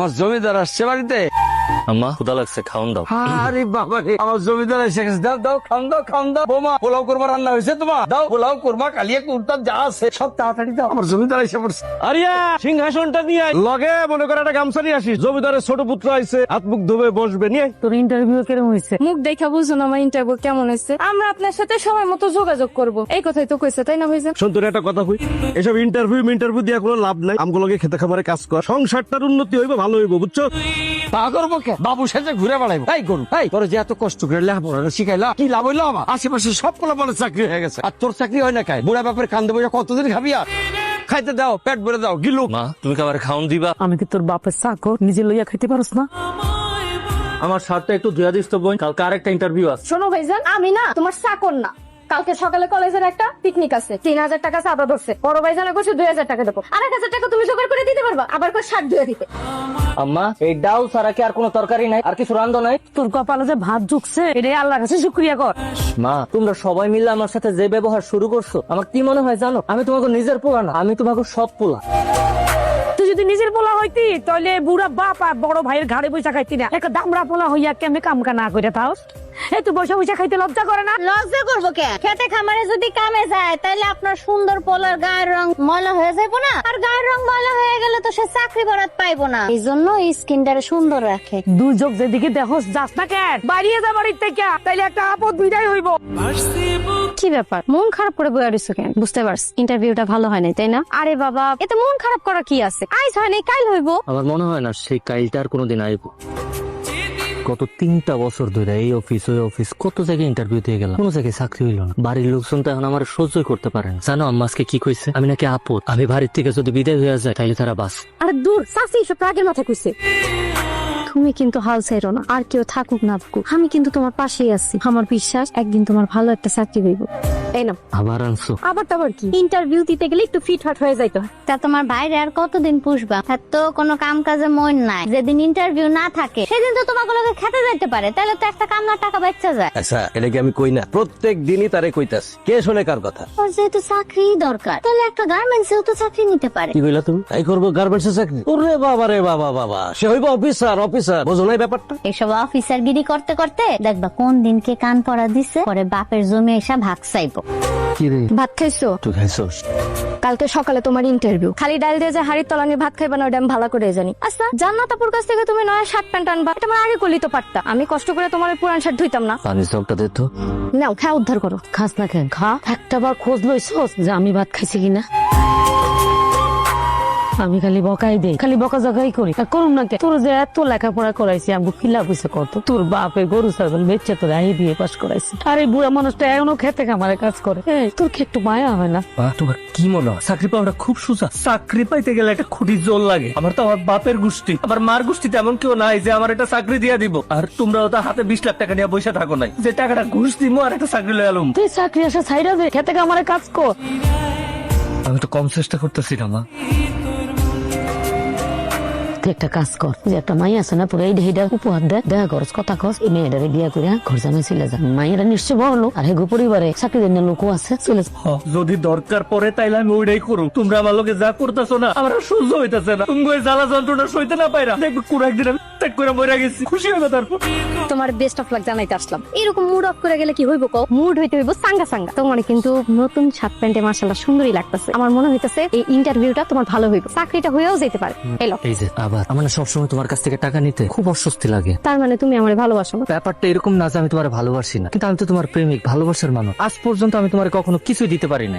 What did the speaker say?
আমার জমিদার আসছে বাড়িতে। আম্মা ক্ষুধা লাগছে, খাওন দাও। আরে বাবা রে, আমার জমিদার এসে গেছে। দাও দাও, খান দাও, খান দাও। বোমা, পোলাও কোরমা রান্না হয়েছে তোমার? দাও, পোলাও কোরমা, কালিয়া কুর্তা যা আছে সব তাড়াতাড়ি দাও। আমার জমিদার এসে পড়ছে। আরিয়া সিংহাসনটা নিয়ে আয়। লগে মনে করে একটা গামছা নিয়ে আসিস। জমিদারের ছোট পুত্র আইছে, হাত মুখ ধুবে বসবে। নিয়ে আয়। তোর ইন্টারভিউ কেমন হয়েছে? মুখ দেখা বুঝুন আমার ইন্টারভিউ কেমন হয়েছে। আমরা আপনার সাথে সময় মতো যোগাযোগ করব, এই কথাই তো কইছে, তাই না ভাইজান? শোন, তোর একটা কথা কই, এসব ইন্টারভিউ দিয়ে কোনো লাভ নাই। আমগুলোকে খেতে খামারে কাজ কর, সংসারটার উন্নতি হইব, ভালো হইব, বুঝছো? তা করবো কে? বাবু সাথে ঘুরে বেড়াইবো? তাই করুন। তাই তোর যে এত কষ্ট করে লেখাপড়া শিখাইলা, কি লাভ হইলো? আমার আশেপাশে সব পোলাপানের চাকরি হয়ে গেছে, আর তোর চাকরি হয় না। খাই বুড়া বাপের কান্দে বসে কতদিন খাবি? আর খাইতে দাও, পেট ভরে দাও, গিলু। মা তুমি খাবার খাওন দিবা? আমি কি তোর বাপের চাকর? নিজে লইয়া খাইতে পারস না? আমার শার্টটা একটু ধুয়া দিস তো বোন, কালকে আরেকটা ইন্টারভিউ আছে। শোনো ভাইজান, আমি না তোমার চাকর না। কালকে সকালে কলেজের একটা পিকনিক আছে, 3000 টাকা চাঁদা ধরছে। বড় ভাইজানে কইছে 2000 টাকা দেবো, আর 1000 টাকা তুমি জোগাড় করে দিতে পারবা? আবার কই শার্ট ধুয়ে দিতে। আম্মা এই ডাল ছাড়া কি আর কোনো তরকারি নাই? আর কিছু রান্ধো নাই? তোর কপালে যে ভাত ঢুকছে, এটাই আল্লাহর কাছে শুকরিয়া কর। মা তোমরা সবাই মিলে আমার সাথে যে ব্যবহার শুরু করছো, আমার কি মনে হয় জানো? আমি তোমাকে নিজের পোলা না, আমি তোমাকে সব পোলা। তুই যদি নিজের পোলা হইতি, তাহলে বুড়া বাপ আর বড় ভাইয়ের ঘাড়ে বইসা খাইতি না। একটা দামড়া পোলা হইয়া কেমনে কামকা না করে তাও? এই তুই বসে বসে খাইতে লজ্জা করে না? লজ্জা করবো কে? খেতে খামারে যদি কামে যায়, তাহলে আপনার সুন্দর পোলার গায়ের রং ময়লা হয়ে যাবো না? আর গায়ের রং ময়লা হয়ে গেলে তো সে চাকরি বরাত পাইবো না। এই জন্য স্কিনটারে সুন্দর রাখে। দুই চোখ যেদিকে দেখোস যাস না কেন? বাড়িয়ে যা বাড়ির থেকে, তাইলে একটা আপদ বিদায় হইব। কি ব্যাপার, মন খারাপ করে বইয়া রইছো কেন? বুঝতে পারছি ইন্টারভিউটা ভালো হয় নাই, তাই না? আরে বাবা, এতে মন খারাপ করা কি আছে? আইজ হয় নাই, কাল হইবো। আমার মনে হয় না সেই কাইলটা আর কোনোদিন আইব। গত 3টা বছর ধরে এই অফিস ওই অফিস কত জায়গায় ইন্টারভিউ দিয়ে গেলাম, কোনো জায়গায় চাকরি হইল না। বাড়ির লোকজন তো এখন আমার সহ্যই করতে পারে না। জানো আম্মা আজকে কি কইছে? আমি নাকি আপদ, আমি বাড়ির থেকে যদি বিদায় হয়ে যায় তাহলে তারা বাস। আরে দূর, চাচি সব রাগের মাথা কইছে। তুমি কিন্তু হাল ছাইরো না, আর কেউ থাকুক না থাকুক, আমি কিন্তু তোমার পাশেই আছি। আমার বিশ্বাস একদিন তোমার ভালো একটা চাকরি হইব। এই না আবার আনছো? আবার তো আবার কি? ইন্টারভিউ দিতে গেলে একটু ফিট ফাট হয়ে যাইতো। তা তোমার বাইরে আর কতদিন পুষবা? তার তো কোনো কাম কাজে মন নাই। যেদিন ইন্টারভিউ না থাকে সেদিন তো তোমাকে লোকে খেতে যাইতে পারে, তাহলে তো একটা কামলার টাকা বাচ্চা যায়। আচ্ছা, এটা কি আমি কই না? প্রত্যেক দিনই তারে কইতাছি, কে শোনে কার কথা? ওর যেহেতু চাকরি দরকার, তাহলে একটা গার্মেন্টসেও তো চাকরি নিতে পারে। কি কইলা তুমি? তাই করবো গার্মেন্টস এর চাকরি? ওরে বাবা রে বাবা বাবা, সে হইব অফিসার। বোঝো না ব্যাপারটা? এসব অফিসার গিরি করতে করতে দেখবা কোন দিন কে কান পড়া দিছে, পরে বাপের জমি এসে ভাগ চাইবো। কি রে ভাত খাইছো? তুই খাইছস? কালকে সকালে তোমার ইন্টারভিউ। খালি ডাল দিয়ে যে হাড়ির তলানি ভাত খাইবা না, ওটা আমি ভালো করে জানি। আচ্ছা, জান্নাত আপুর কাছ থেকে তুমি নয়া শার্ট প্যান্ট আনবা, এটা আমার আগে করলি তো পারতা। আমি কষ্ট করে তোমার পুরান শার্ট ধুইতাম না? পানি চকটা দে তো। নাও, খা, উদ্ধার করো। খাস না কেন? খা। একটা বার খোঁজ লইছস যে আমি ভাত খাইছি কিনা? আমি খালি বকাই দেই, খালি বকা জগাই করি। আর করুন না কে? তোর যে এত লেখাপড়া করাইছি, আমি খিলা বুঝে কত। তোর বাপে গরু ছাগল বেচে তোর আই দিয়ে পাস করাইছি, আর এই বুড়া মানুষটা এখনো খেতে খামারে কাজ করে। এই তোর কি একটু মায়া হয় না? তোমার কি মনে হয় চাকরি পাওয়াটা খুব সোজা? চাকরি পাইতে গেলে একটা খুঁটি জোর লাগে। আমার তো আমার বাপের গোষ্ঠী, আমার মার গোষ্ঠীতে এমন কেউ নাই যে আমার একটা চাকরি দিয়ে দিব। আর তোমরাও তো হাতে 20 লাখ টাকা নিয়ে বসে থাকো নাই যে টাকাটা ঘুষ দিমো আর একটা চাকরি লয়ে আলুম। তুই চাকরি আসা ছাইরা দে, খেতে খামারে কাজ কর। আমি তো কম চেষ্টা করতেছি না মা। তুই একটা কাজ কর, যে একটা মাই আছে না, পুরো এই ঢেইটা উপহার দে, দেখা করস, কথা কস, এই মেয়েটারে বিয়া করে ঘর জামাই চলে যা। মাইয়েরা নিশ্চয় বড় লোক, আর হেগো পরিবারে চাকরি দেন লোকও আছে, চলে যা। যদি দরকার পড়ে তাইলে আমি ওইটাই করুম। তোমরা আমার লোকে যা করতেছো না, আমার আর সহ্য হইতেছে না। তুমি ওই জ্বালা যন্ত্রণা সইতে না পাইরা দেখবে কোন একদিন আমি ত্যাগ করে মরে গেছি, খুশি হবে তারপর। তোমার বেস্ট অফ লাক জানাইতে আসলাম। এরকম মুড অফ করে গেলে কি হইব কও? মুড হইতে হইব সাঙ্গা সাঙ্গা। তোমার কিন্তু নতুন শার্ট প্যান্টে মাশাআল্লাহ সুন্দরই লাগতেছে। আমার মনে হইতেছে এই ইন্টারভিউটা তোমার ভালো হইব, চাকরিটা হয়েও যেতে পারে। এলো এই যে আবার আমার সবসময় তোমার কাছ থেকে টাকা নিতে খুব অস্বস্তি লাগে। তার মানে তুমি আমারে ভালোবাসো না? ব্যাপারটা এরকম না যে আমি তোমার ভালোবাসি না, কিন্তু আমি তো তোমার প্রেমিক, ভালোবাসার মানুষ। আজ পর্যন্ত আমি তোমার কখনো কিছুই দিতে পারি না।